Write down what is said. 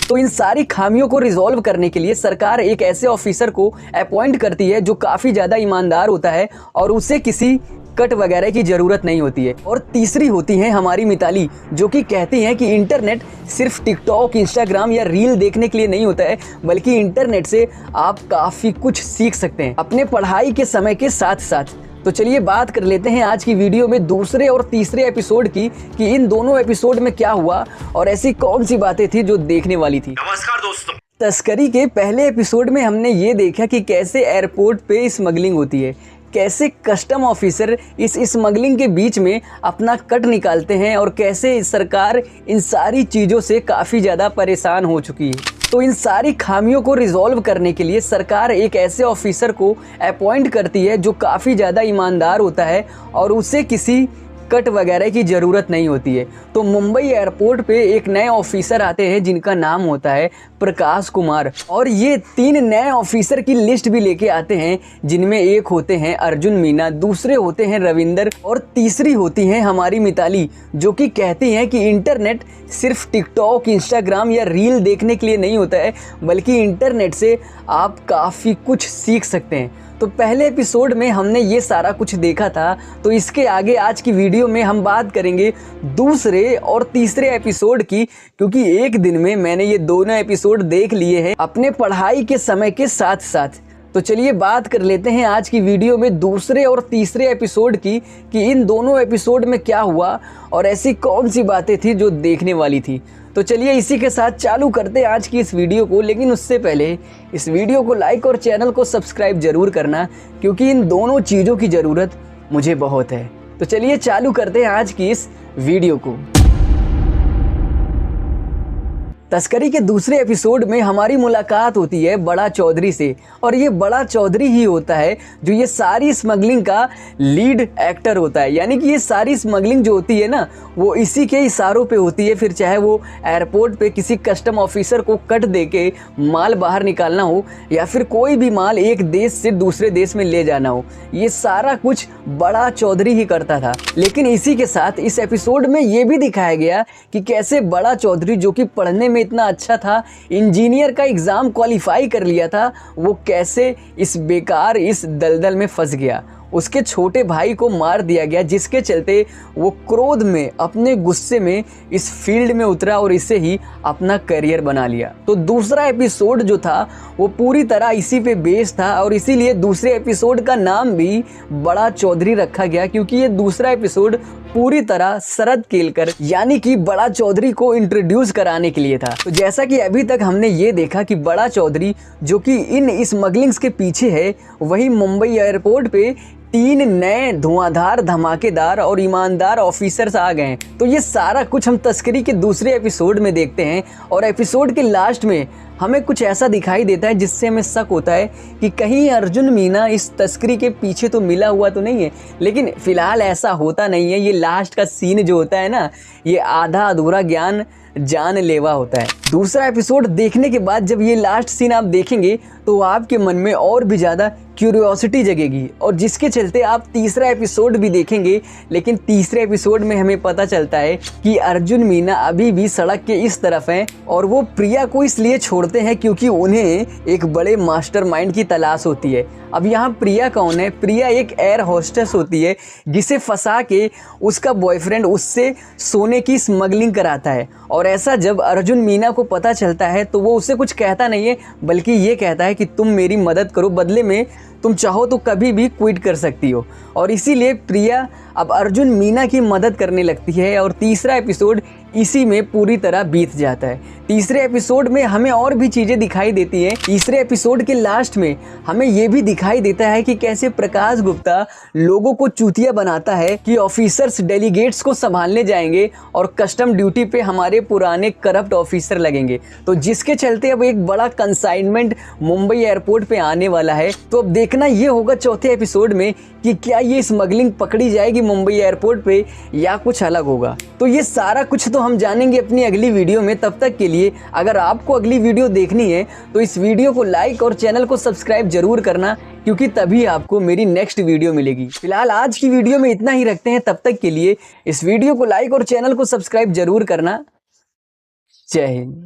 तो इन सारी खामियों को रिजॉल्व करने के लिए सरकार एक ऐसे ऑफिसर को अपॉइंट करती है जो काफ़ी ज़्यादा ईमानदार होता है और उसे किसी कट वगैरह की ज़रूरत नहीं होती है। और तीसरी होती है हमारी मिताली, जो कि कहती हैं कि इंटरनेट सिर्फ टिकटॉक, इंस्टाग्राम या रील देखने के लिए नहीं होता है, बल्कि इंटरनेट से आप काफ़ी कुछ सीख सकते हैं अपने पढ़ाई के समय के साथ साथ। तो चलिए बात कर लेते हैं आज की वीडियो में दूसरे और तीसरे एपिसोड की कि इन दोनों एपिसोड में क्या हुआ और ऐसी कौन सी बातें थी जो देखने वाली थी। नमस्कार दोस्तों। तस्करी के पहले एपिसोड में हमने ये देखा कि कैसे एयरपोर्ट पे स्मगलिंग होती है, कैसे कस्टम ऑफिसर इस स्मगलिंग के बीच में अपना कट निकालते हैं और कैसे सरकार इन सारी चीज़ों से काफ़ी ज़्यादा परेशान हो चुकी है। तो इन सारी खामियों को रिजॉल्व करने के लिए सरकार एक ऐसे ऑफिसर को अपॉइंट करती है जो काफ़ी ज़्यादा ईमानदार होता है और उसे किसी कट वगैरह की ज़रूरत नहीं होती है। तो मुंबई एयरपोर्ट पे एक नए ऑफिसर आते हैं जिनका नाम होता है प्रकाश कुमार, और ये 3 नए ऑफिसर की लिस्ट भी लेके आते हैं, जिनमें एक होते हैं अर्जुन मीना, दूसरे होते हैं रविंदर और तीसरी होती हैं हमारी मिताली, जो कि कहती हैं कि इंटरनेट सिर्फ टिकटॉक, इंस्टाग्राम या रील देखने के लिए नहीं होता है, बल्कि इंटरनेट से आप काफ़ी कुछ सीख सकते हैं। तो पहले एपिसोड में हमने ये सारा कुछ देखा था, तो इसके आगे आज की वीडियो में हम बात करेंगे दूसरे और तीसरे एपिसोड की, क्योंकि एक दिन में मैंने ये दोनों एपिसोड देख लिए हैं अपने पढ़ाई के समय के साथ साथ। तो चलिए बात कर लेते हैं आज की वीडियो में दूसरे और तीसरे एपिसोड की कि इन दोनों एपिसोड में क्या हुआ और ऐसी कौन सी बातें थी जो देखने वाली थी। तो चलिए इसी के साथ चालू करते हैं आज की इस वीडियो को, लेकिन उससे पहले इस वीडियो को लाइक और चैनल को सब्सक्राइब जरूर करना, क्योंकि इन दोनों चीज़ों की ज़रूरत मुझे बहुत है। तो चलिए चालू करते हैं आज की इस वीडियो को। तस्करी के दूसरे एपिसोड में हमारी मुलाकात होती है बड़ा चौधरी से, और ये बड़ा चौधरी ही होता है जो ये सारी स्मगलिंग का लीड एक्टर होता है। यानी कि ये सारी स्मगलिंग जो होती है ना, वो इसी के इशारों पे होती है। फिर चाहे वो एयरपोर्ट पे किसी कस्टम ऑफिसर को कट दे के माल बाहर निकालना हो, या फिर कोई भी माल एक देश से दूसरे देश में ले जाना हो, ये सारा कुछ बड़ा चौधरी ही करता था। लेकिन इसी के साथ इस एपिसोड में ये भी दिखाया गया कि कैसे बड़ा चौधरी, जो कि पढ़ने में इतना अच्छा था, इंजीनियर का एग्जाम क्वालिफाई कर लिया था, वो कैसे इस बेकार इस दलदल में फंस गया। उसके छोटे भाई को मार दिया गया, जिसके चलते वो क्रोध में, अपने गुस्से में इस फील्ड में उतरा और इसे ही अपना करियर बना लिया। तो दूसरा एपिसोड जो था वो पूरी तरह इसी पे बेस्ड था, और इसीलिए दूसरे एपिसोड का नाम भी बड़ा चौधरी रखा गया, क्योंकि ये दूसरा एपिसोड पूरी तरह शरद केलकर यानी कि बड़ा चौधरी को इंट्रोड्यूस कराने के लिए था। तो जैसा कि अभी तक हमने ये देखा कि बड़ा चौधरी जो कि इन स्मगलिंग्स के पीछे है, वही मुंबई एयरपोर्ट पे 3 नए धुआंधार, धमाकेदार और ईमानदार ऑफिसर्स आ गए। तो ये सारा कुछ हम तस्करी के दूसरे एपिसोड में देखते हैं, और एपिसोड के लास्ट में हमें कुछ ऐसा दिखाई देता है जिससे हमें शक होता है कि कहीं अर्जुन मीना इस तस्करी के पीछे तो मिला हुआ तो नहीं है। लेकिन फिलहाल ऐसा होता नहीं है। ये लास्ट का सीन जो होता है ना, ये आधा अधूरा ज्ञान जानलेवा होता है। दूसरा एपिसोड देखने के बाद जब ये लास्ट सीन आप देखेंगे तो आपके मन में और भी ज़्यादा क्यूरियोसिटी जगेगी, और जिसके चलते आप तीसरा एपिसोड भी देखेंगे। लेकिन तीसरे एपिसोड में हमें पता चलता है कि अर्जुन मीना अभी भी सड़क के इस तरफ हैं, और वो प्रिया को इसलिए छोड़ते हैं क्योंकि उन्हें एक बड़े मास्टरमाइंड की तलाश होती है। अब यहाँ प्रिया कौन है? प्रिया एक एयर होस्टेस होती है जिसे फंसा के उसका बॉयफ्रेंड उससे सोने की स्मगलिंग कराता है। और ऐसा जब अर्जुन मीना को पता चलता है तो वो उसे कुछ कहता नहीं है, बल्कि ये कहता है कि तुम मेरी मदद करो, बदले में तुम चाहो तो कभी भी क्विट कर सकती हो। और इसीलिए प्रिया अब अर्जुन मीना की मदद करने लगती है, और तीसरा एपिसोड इसी में पूरी तरह बीत जाता है। तीसरे एपिसोड में हमें और भी चीज़ें दिखाई देती हैं। तीसरे एपिसोड के लास्ट में हमें ये भी दिखाई देता है कि कैसे प्रकाश गुप्ता लोगों को चूतिया बनाता है कि ऑफिसर्स डेलीगेट्स को संभालने जाएंगे और कस्टम ड्यूटी पे हमारे पुराने करप्ट ऑफिसर लगेंगे। तो जिसके चलते अब एक बड़ा कंसाइनमेंट मुंबई एयरपोर्ट पे आने वाला है। तो अब देखना ये होगा चौथे एपिसोड में कि क्या ये स्मगलिंग पकड़ी जाएगी मुंबई एयरपोर्ट पे या कुछ अलग होगा। तो ये सारा कुछ तो हम जानेंगे अपनी अगली वीडियो में। तब तक के लिए अगर आपको अगली वीडियो देखनी है तो इस वीडियो को लाइक और चैनल को सब्सक्राइब जरूर करना, क्योंकि तभी आपको मेरी नेक्स्ट वीडियो मिलेगी। फिलहाल आज की वीडियो में इतना ही रखते हैं। तब तक के लिए इस वीडियो को लाइक और चैनल को सब्सक्राइब जरूर करना। जय हिंद।